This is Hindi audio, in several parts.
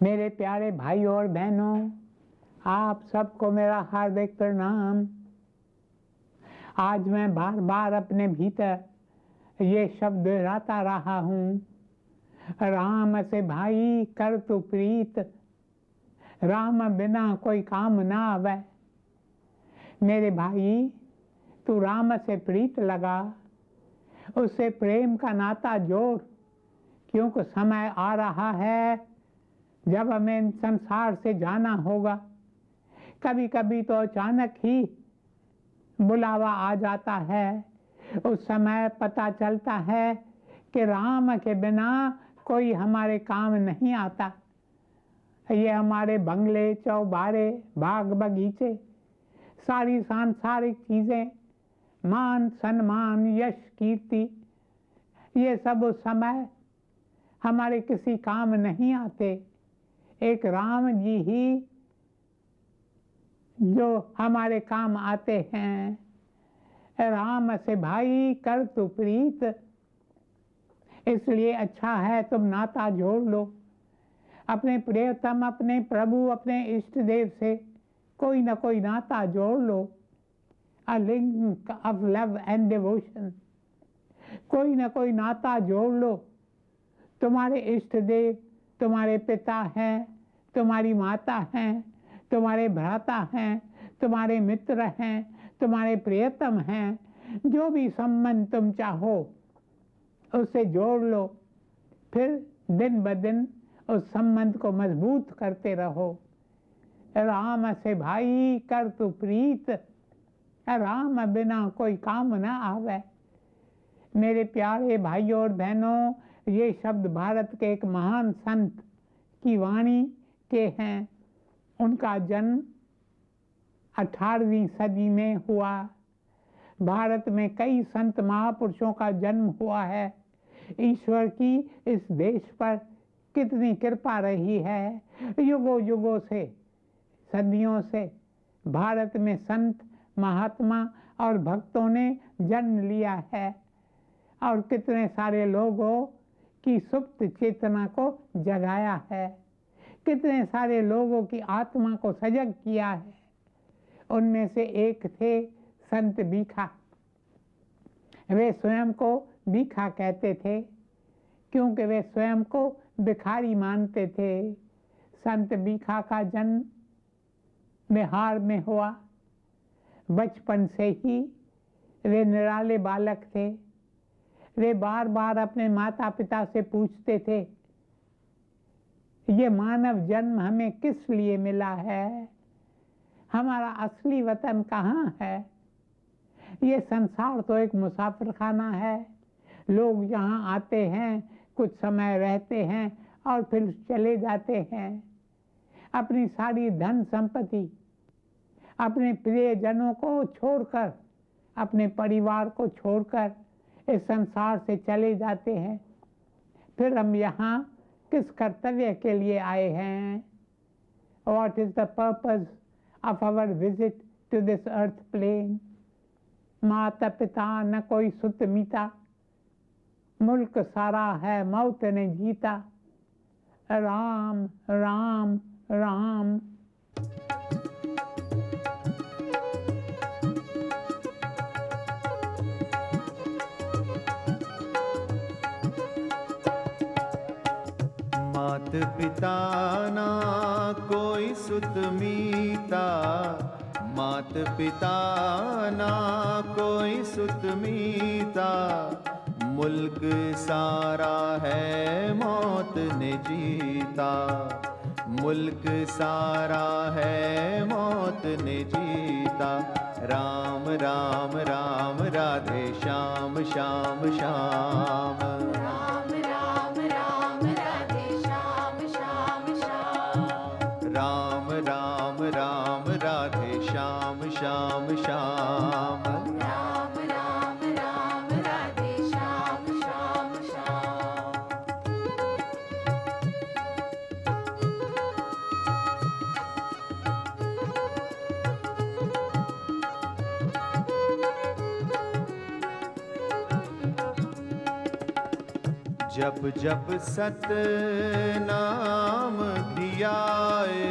मेरे प्यारे भाई और बहनों, आप सबको मेरा हार्दिक प्रणाम। आज मैं बार बार अपने भीतर ये शब्द दोहराता रहा हूँ, राम से भाई कर तू प्रीत, राम बिना कोई काम ना आवे। मेरे भाई, तू राम से प्रीत लगा, उससे प्रेम का नाता जोड़, क्योंकि समय आ रहा है जब हमें संसार से जाना होगा। कभी कभी तो अचानक ही बुलावा आ जाता है। उस समय पता चलता है कि राम के बिना कोई हमारे काम नहीं आता। ये हमारे बंगले, चौबारे, बाग बगीचे, सारी सांसारिक चीजें, मान सम्मान, यश, कीर्ति, ये सब उस समय हमारे किसी काम नहीं आते। एक राम जी ही जो हमारे काम आते हैं। राम से भाई कर तू प्रीत, इसलिए अच्छा है तुम नाता जोड़ लो अपने प्रियतम, अपने प्रभु, अपने इष्ट देव से कोई ना कोई नाता जोड़ लो। A link of love and devotion, कोई ना कोई नाता जोड़ लो। तुम्हारे इष्ट देव तुम्हारे पिता हैं, तुम्हारी माता हैं, तुम्हारे भ्राता हैं, तुम्हारे मित्र हैं, तुम्हारे प्रियतम हैं। जो भी संबंध तुम चाहो उससे जोड़ लो, फिर दिन ब दिन उस संबंध को मजबूत करते रहो। राम से भाई कर तू प्रीत, राम बिना कोई काम ना आवे। मेरे प्यारे भाइयों और बहनों, ये शब्द भारत के एक महान संत की वाणी के हैं। उनका जन्म 18वीं सदी में हुआ। भारत में कई संत महापुरुषों का जन्म हुआ है। ईश्वर की इस देश पर कितनी कृपा रही है। युगों युगों से, सदियों से भारत में संत, महात्मा और भक्तों ने जन्म लिया है और कितने सारे लोगों की सुप्त चेतना को जगाया है, कितने सारे लोगों की आत्मा को सजग किया है। उनमें से एक थे संत बीखा। वे स्वयं को बीखा कहते थे क्योंकि वे स्वयं को भिखारी मानते थे। संत बीखा का जन्म बिहार में हुआ। बचपन से ही वे निराले बालक थे। वे बार बार अपने माता पिता से पूछते थे, ये मानव जन्म हमें किस लिए मिला है? हमारा असली वतन कहाँ है? ये संसार तो एक मुसाफिर खाना है। लोग यहाँ आते हैं, कुछ समय रहते हैं और फिर चले जाते हैं। अपनी सारी धन संपत्ति, अपने प्रियजनों को छोड़कर, अपने परिवार को छोड़कर इस संसार से चले जाते हैं। फिर हम यहाँ किस कर्तव्य के लिए आए हैं? What is the purpose of our visit to this earth plane? माता पिता न कोई सुत मीता, मुल्क सारा है मौत ने जीता। राम राम राम। मात पिता ना कोई सुत मीता, मात पिता ना कोई सुत मीता, मुल्क सारा है मौत ने जीता, मुल्क सारा है मौत ने जीता। राम राम राम राधे श्याम श्याम श्याम, राम राम राम राधे श्याम श्याम श्याम, राम राम राम राधे श्याम श्याम श्याम, राम राम राम राधे श्याम श्याम श्याम। जप जप सत नाम धियाए,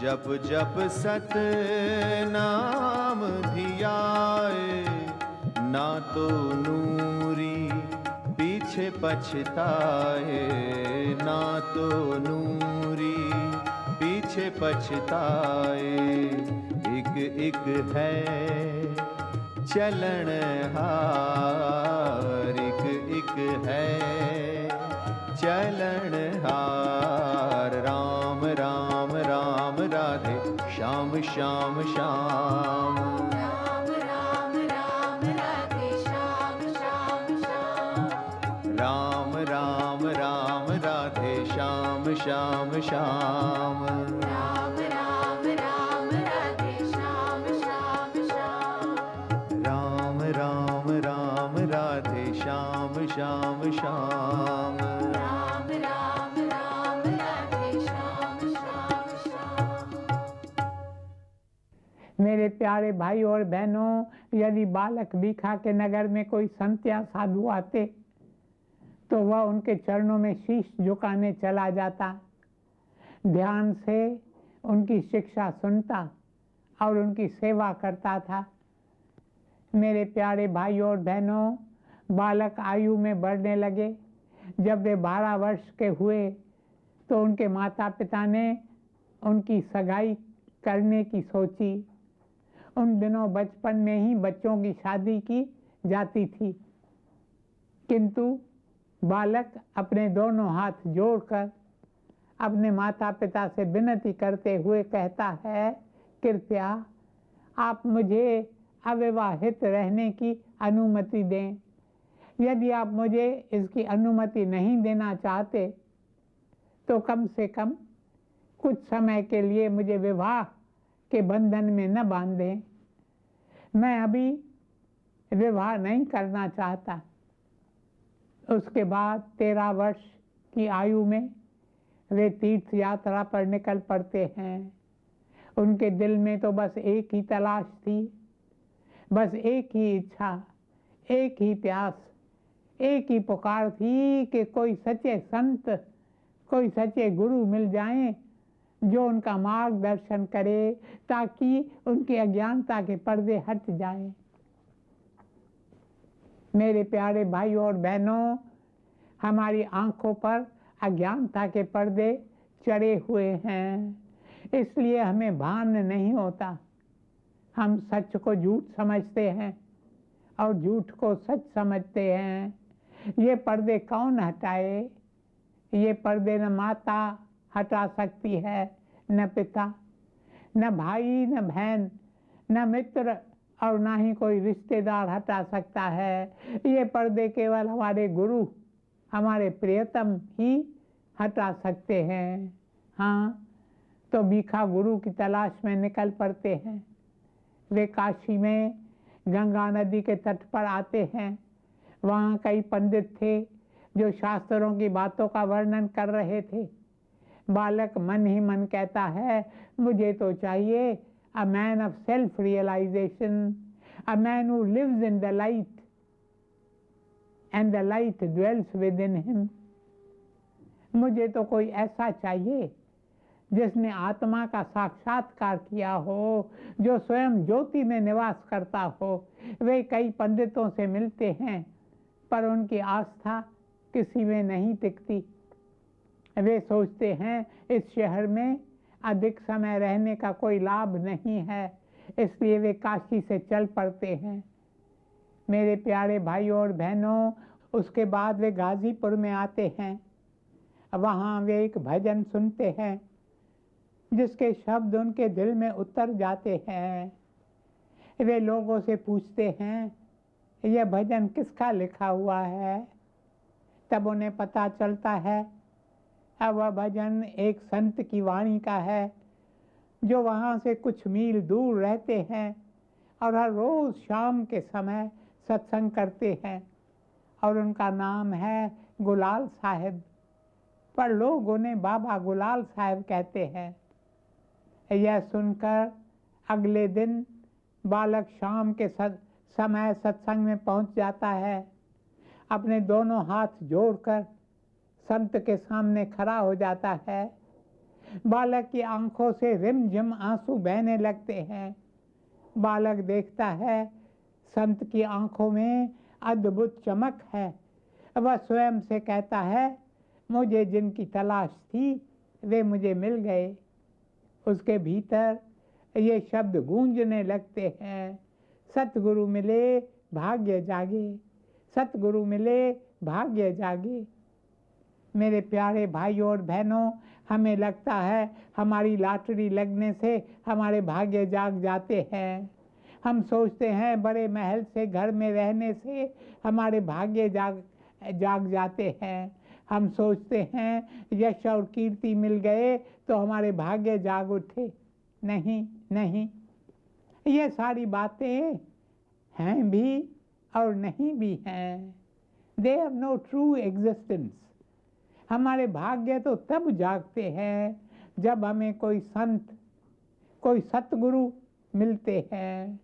जप जप सत नाम धियाए, ना तो नूरी पीछे पछताए, ना तो नूरी पीछे पछताए। एक एक है चलन हार, एक एक है चलन हार। राम राम राम राधे श्याम श्याम श्याम, राम राम राम राधे श्याम श्याम श्याम, राम राम राम राधे श्याम श्याम श्याम, राम राम राम राधे श्याम श्याम श्याम, राम राम राम राधे श्याम श्याम श्याम। राम राम राम राधे श्याम श्याम श्याम। मेरे प्यारे भाई और बहनों, यदि बालक भीखा के नगर में कोई संत या साधु आते तो वह उनके चरणों में शीश झुकाने चला जाता, ध्यान से उनकी शिक्षा सुनता और उनकी सेवा करता था। मेरे प्यारे भाई और बहनों, बालक आयु में बढ़ने लगे। जब वे 12 वर्ष के हुए तो उनके माता पिता ने उनकी सगाई करने की सोची। उन दिनों बचपन में ही बच्चों की शादी की जाती थी, किंतु बालक अपने दोनों हाथ जोड़कर अपने माता पिता से विनती करते हुए कहता है, कृपया आप मुझे अविवाहित रहने की अनुमति दें। यदि आप मुझे इसकी अनुमति नहीं देना चाहते तो कम से कम कुछ समय के लिए मुझे विवाह के बंधन में न बांधें। मैं अभी विवाह नहीं करना चाहता। उसके बाद 13 वर्ष की आयु में वे तीर्थ यात्रा पर निकल पड़ते हैं। उनके दिल में तो बस एक ही तलाश थी, बस एक ही इच्छा, एक ही प्यास, एक ही पुकार थी कि कोई सच्चे संत, कोई सच्चे गुरु मिल जाएं जो उनका मार्गदर्शन करे, ताकि उनकी अज्ञानता के पर्दे हट जाएं। मेरे प्यारे भाई और बहनों, हमारी आंखों पर अज्ञानता के पर्दे चढ़े हुए हैं, इसलिए हमें भान नहीं होता। हम सच को झूठ समझते हैं और झूठ को सच समझते हैं। ये पर्दे कौन हटाए? ये पर्दे न माता हटा सकती है, न पिता, न भाई, न बहन, न मित्र और ना ही कोई रिश्तेदार हटा सकता है। ये पर्दे केवल हमारे गुरु, हमारे प्रियतम ही हटा सकते हैं। हाँ, तो भीखा गुरु की तलाश में निकल पड़ते हैं। वे काशी में गंगा नदी के तट पर आते हैं। वहाँ कई पंडित थे जो शास्त्रों की बातों का वर्णन कर रहे थे। बालक मन ही मन कहता है, मुझे तो चाहिए a man of self-realization, a man who lives in the light and the light dwells within him. मुझे तो कोई ऐसा चाहिए जिसने आत्मा का साक्षात्कार किया हो, जो स्वयं ज्योति में निवास करता हो। वे कई पंडितों से मिलते हैं पर उनकी आस्था किसी में नहीं टिकती। वे सोचते हैं इस शहर में अधिक समय रहने का कोई लाभ नहीं है, इसलिए वे काशी से चल पड़ते हैं। मेरे प्यारे भाइयों और बहनों, उसके बाद वे गाजीपुर में आते हैं। वहाँ वे एक भजन सुनते हैं जिसके शब्द उनके दिल में उतर जाते हैं। वे लोगों से पूछते हैं, यह भजन किसका लिखा हुआ है? तब उन्हें पता चलता है वह भजन एक संत की वाणी का है जो वहाँ से कुछ मील दूर रहते हैं और हर रोज शाम के समय सत्संग करते हैं, और उनका नाम है गुलाल साहिब, पर लोग उन्हें बाबा गुलाल साहिब कहते हैं। यह सुनकर अगले दिन बालक शाम के समय सत्संग में पहुंच जाता है। अपने दोनों हाथ जोड़कर संत के सामने खड़ा हो जाता है। बालक की आंखों से रिमझिम आंसू बहने लगते हैं। बालक देखता है संत की आंखों में अद्भुत चमक है। वह स्वयं से कहता है, मुझे जिनकी तलाश थी वे मुझे मिल गए। उसके भीतर ये शब्द गूंजने लगते हैं, सतगुरु मिले भाग्य जागे, सतगुरु मिले भाग्य जागे। मेरे प्यारे भाइयों और बहनों, हमें लगता है हमारी लॉटरी लगने से हमारे भाग्य जाग जाते हैं। हम सोचते हैं बड़े महल से घर में रहने से हमारे भाग्य जाग जाते हैं। हम सोचते हैं यश और कीर्ति मिल गए तो हमारे भाग्य जाग उठे। नहीं नहीं, ये सारी बातें हैं भी और नहीं भी हैं। They have no true existence. हमारे भाग्य तो तब जागते हैं जब हमें कोई संत, कोई सतगुरु मिलते हैं।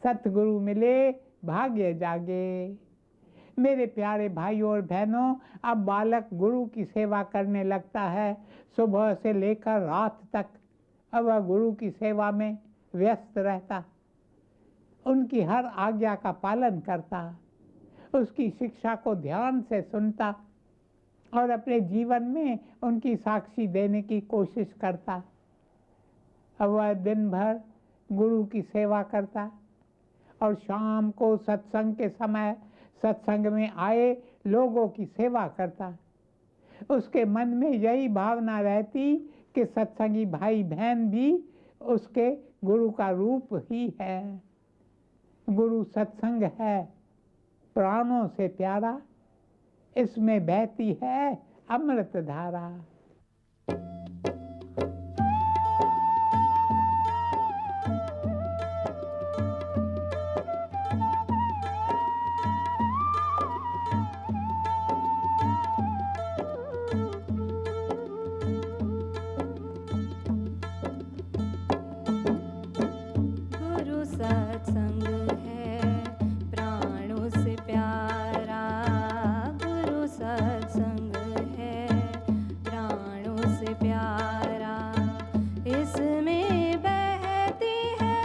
सतगुरु मिले भाग्य जागे। मेरे प्यारे भाइयों और बहनों, अब बालक गुरु की सेवा करने लगता है। सुबह से लेकर रात तक अब वह गुरु की सेवा में व्यस्त रहता, उनकी हर आज्ञा का पालन करता, उसकी शिक्षा को ध्यान से सुनता और अपने जीवन में उनकी साक्षी देने की कोशिश करता। अब वह दिन भर गुरु की सेवा करता और शाम को सत्संग के समय सत्संग में आए लोगों की सेवा करता। उसके मन में यही भावना रहती कि सत्संगी भाई बहन भी उसके गुरु का रूप ही है। गुरु सत्संग है प्राणों से प्यारा, इसमें बहती है अमृत धारा। गुरु सत्संग है प्राणों से प्यारा, गुरु सत्संग है प्राणों से प्यारा। इसमें बहती है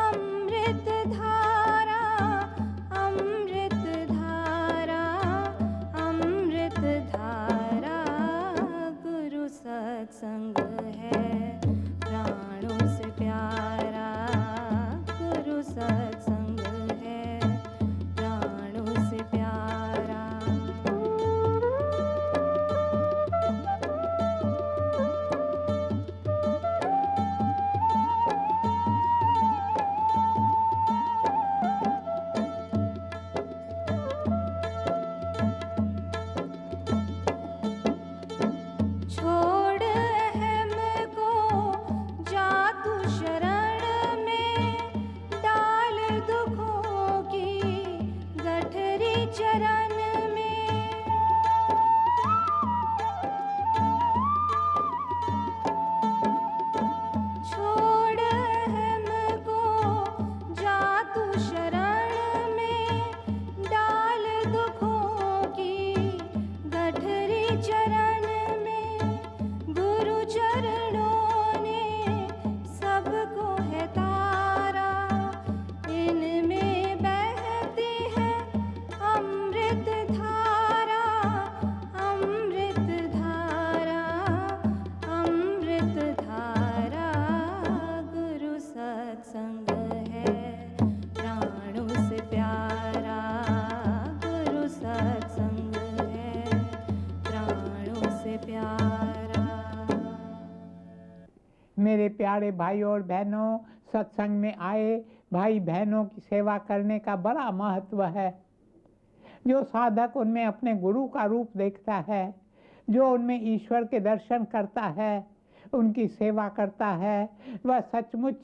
अमृत धारा, अमृत धारा, अमृत धारा। गुरु सत्संग है प्राणों से प्यारा, गुरु सत्संग है प्राणों से प्यारा। छोड़ अहम को जा तू शरण में, डाल दुखों की गठरी चरण में। छोड़ अहम को जा तू शरण में, डाल दुखों की गठरी चरण में। गुरु चरणों ने सबको है तारा, इनमें बहती है अमृत धारा, अमृत धारा, अमृत धारा। गुरु सत्संग है प्राणों से प्यारा, गुरु सत्संग है प्राणों से प्यारा। मेरे प्यारे भाइयों और बहनों, सत्संग में आए भाई बहनों की सेवा करने का बड़ा महत्व है। जो साधक उनमें अपने गुरु का रूप देखता है, जो उनमें ईश्वर के दर्शन करता है, उनकी सेवा करता है, वह सचमुच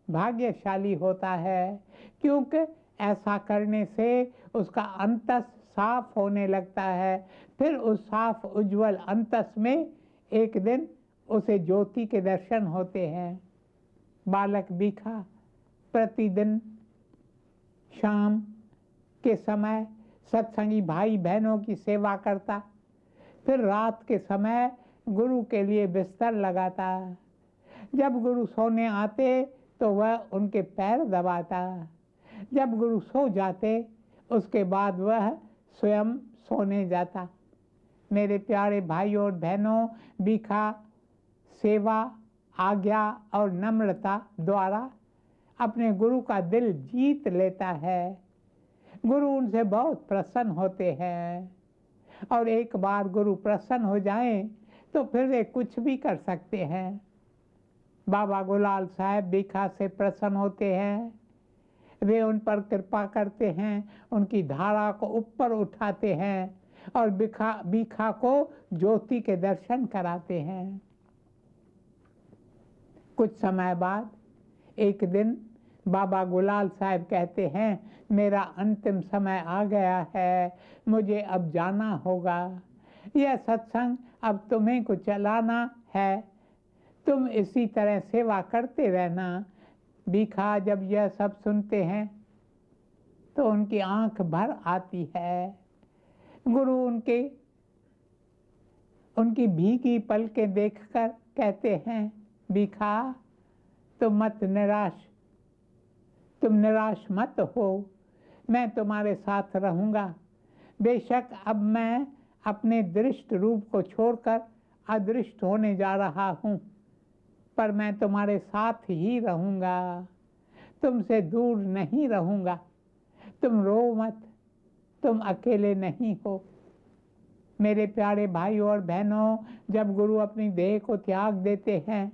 भाग्यशाली होता है। क्योंकि ऐसा करने से उसका अंतस साफ होने लगता है। फिर उस साफ उज्जवल अंतस में एक दिन उसे ज्योति के दर्शन होते हैं। बालक बीखा प्रतिदिन शाम के समय सत्संगी भाई बहनों की सेवा करता, फिर रात के समय गुरु के लिए बिस्तर लगाता। जब गुरु सोने आते तो वह उनके पैर दबाता। जब गुरु सो जाते उसके बाद वह स्वयं सोने जाता। मेरे प्यारे भाइयों और बहनों, भीखा सेवा, आज्ञा और नम्रता द्वारा अपने गुरु का दिल जीत लेता है। गुरु उनसे बहुत प्रसन्न होते हैं और एक बार गुरु प्रसन्न हो जाएं तो फिर वे कुछ भी कर सकते हैं। बाबा गुलाल साहब भीखा से प्रसन्न होते हैं, वे उन पर कृपा करते हैं, उनकी धारा को ऊपर उठाते हैं और भीखा को ज्योति के दर्शन कराते हैं। कुछ समय बाद एक दिन बाबा गुलाल साहब कहते हैं, मेरा अंतिम समय आ गया है, मुझे अब जाना होगा। यह सत्संग अब तुम्हें को चलाना है, तुम इसी तरह सेवा करते रहना। भीखा जब यह सब सुनते हैं तो उनकी आंख भर आती है। गुरु उनकी भीगी पलकें देखकर कहते हैं, भीखा तुम निराश मत हो, मैं तुम्हारे साथ रहूंगा। बेशक अब मैं अपने दृष्ट रूप को छोड़कर अदृष्ट होने जा रहा हूँ, पर मैं तुम्हारे साथ ही रहूंगा, तुमसे दूर नहीं रहूंगा। तुम रो मत, तुम अकेले नहीं हो। मेरे प्यारे भाइयों और बहनों, जब गुरु अपनी देह को त्याग देते हैं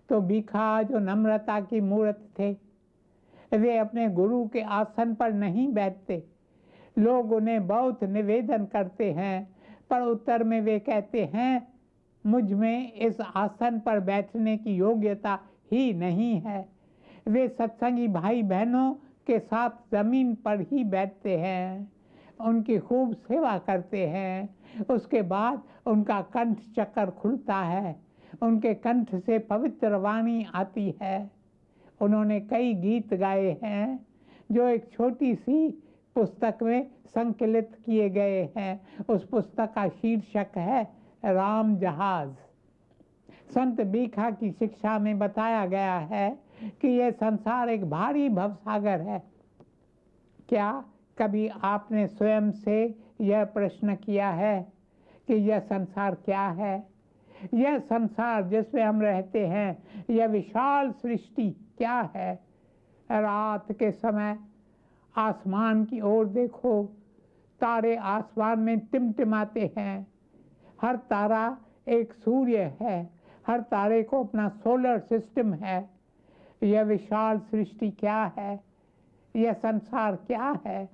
तो भीखा जो नम्रता की मूर्त थे, वे अपने गुरु के आसन पर नहीं बैठते। लोग उन्हें बहुत निवेदन करते हैं, पर उत्तर में वे कहते हैं, मुझ में इस आसन पर बैठने की योग्यता ही नहीं है। वे सत्संगी भाई बहनों के साथ जमीन पर ही बैठते हैं, उनकी खूब सेवा करते हैं। उसके बाद उनका कंठ चक्र खुलता है, उनके कंठ से पवित्र वाणी आती है। उन्होंने कई गीत गाए हैं जो एक छोटी सी पुस्तक में संकलित किए गए हैं। उस पुस्तक का शीर्षक है राम जहाज। संत भीखा की शिक्षा में बताया गया है कि यह संसार एक भारी भवसागर है। क्या कभी आपने स्वयं से यह प्रश्न किया है कि यह संसार क्या है? यह संसार जिसमें हम रहते हैं, यह विशाल सृष्टि क्या है? रात के समय आसमान की ओर देखो, तारे आसमान में टिमटिमाते हैं। हर तारा एक सूर्य है, हर तारे को अपना सोलर सिस्टम है। यह विशाल सृष्टि क्या है? यह संसार क्या है?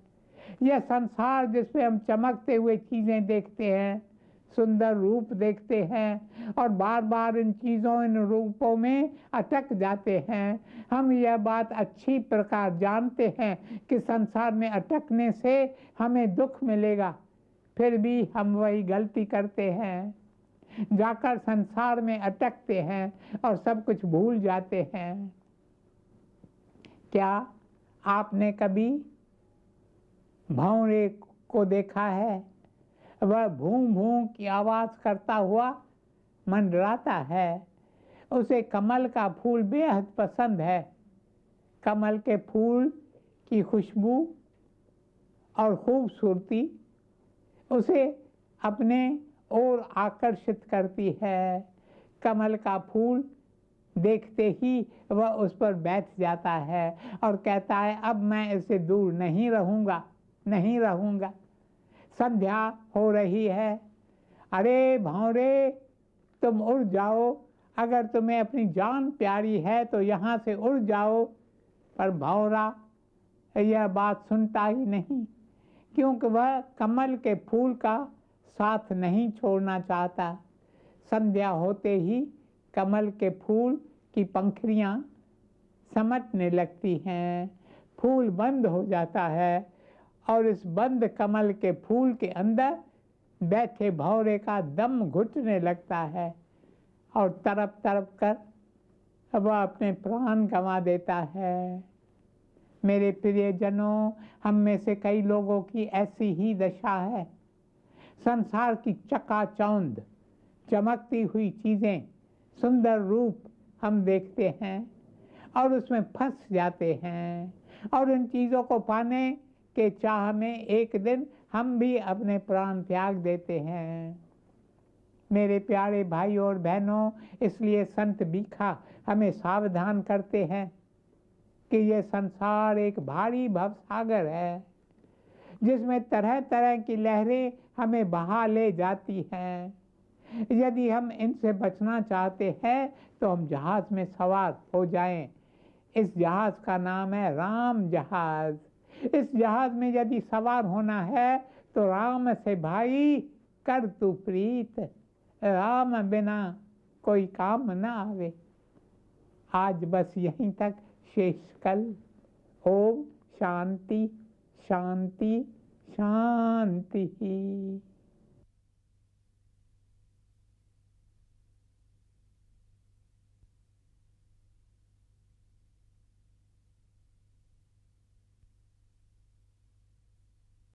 यह संसार जिसमें हम चमकते हुए चीजें देखते हैं, सुंदर रूप देखते हैं और बार बार इन चीज़ों, इन रूपों में अटक जाते हैं। हम यह बात अच्छी प्रकार जानते हैं कि संसार में अटकने से हमें दुख मिलेगा, फिर भी हम वही गलती करते हैं, जाकर संसार में अटकते हैं और सब कुछ भूल जाते हैं। क्या आपने कभी भंवरे को देखा है? वह भूं भूं की आवाज करता हुआ मंडराता है। उसे कमल का फूल बेहद पसंद है। कमल के फूल की खुशबू और खूबसूरती उसे अपने ओर आकर्षित करती है। कमल का फूल देखते ही वह उस पर बैठ जाता है और कहता है, अब मैं इससे दूर नहीं रहूँगा, नहीं रहूँगा। संध्या हो रही है। अरे भंवरे, तुम उड़ जाओ, अगर तुम्हें अपनी जान प्यारी है तो यहाँ से उड़ जाओ। पर भंवरा यह बात सुनता ही नहीं, क्योंकि वह कमल के फूल का साथ नहीं छोड़ना चाहता। संध्या होते ही कमल के फूल की पंखुड़ियाँ समटने लगती हैं, फूल बंद हो जाता है और इस बंद कमल के फूल के अंदर बैठे भंवरे का दम घुटने लगता है और तड़प तड़प कर वह अपने प्राण गंवा देता है। मेरे प्रियजनों, हम में से कई लोगों की ऐसी ही दशा है। संसार की चकाचौंध चमकती हुई चीजें, सुंदर रूप हम देखते हैं और उसमें फंस जाते हैं, और उन चीजों को पाने के चाह में एक दिन हम भी अपने प्राण त्याग देते हैं। मेरे प्यारे भाइयों और बहनों, इसलिए संत बीखा हमें सावधान करते हैं कि ये संसार एक भारी भवसागर है जिसमें तरह तरह की लहरें हमें बहा ले जाती हैं। यदि हम इनसे बचना चाहते हैं तो हम जहाज में सवार हो जाएं। इस जहाज का नाम है राम जहाज। इस जहाज में यदि सवार होना है तो राम से भाई कर तू प्रीत, राम बिना कोई काम न आवे। आज बस यहीं तक शेष कल। ओम शांति शांति शांति।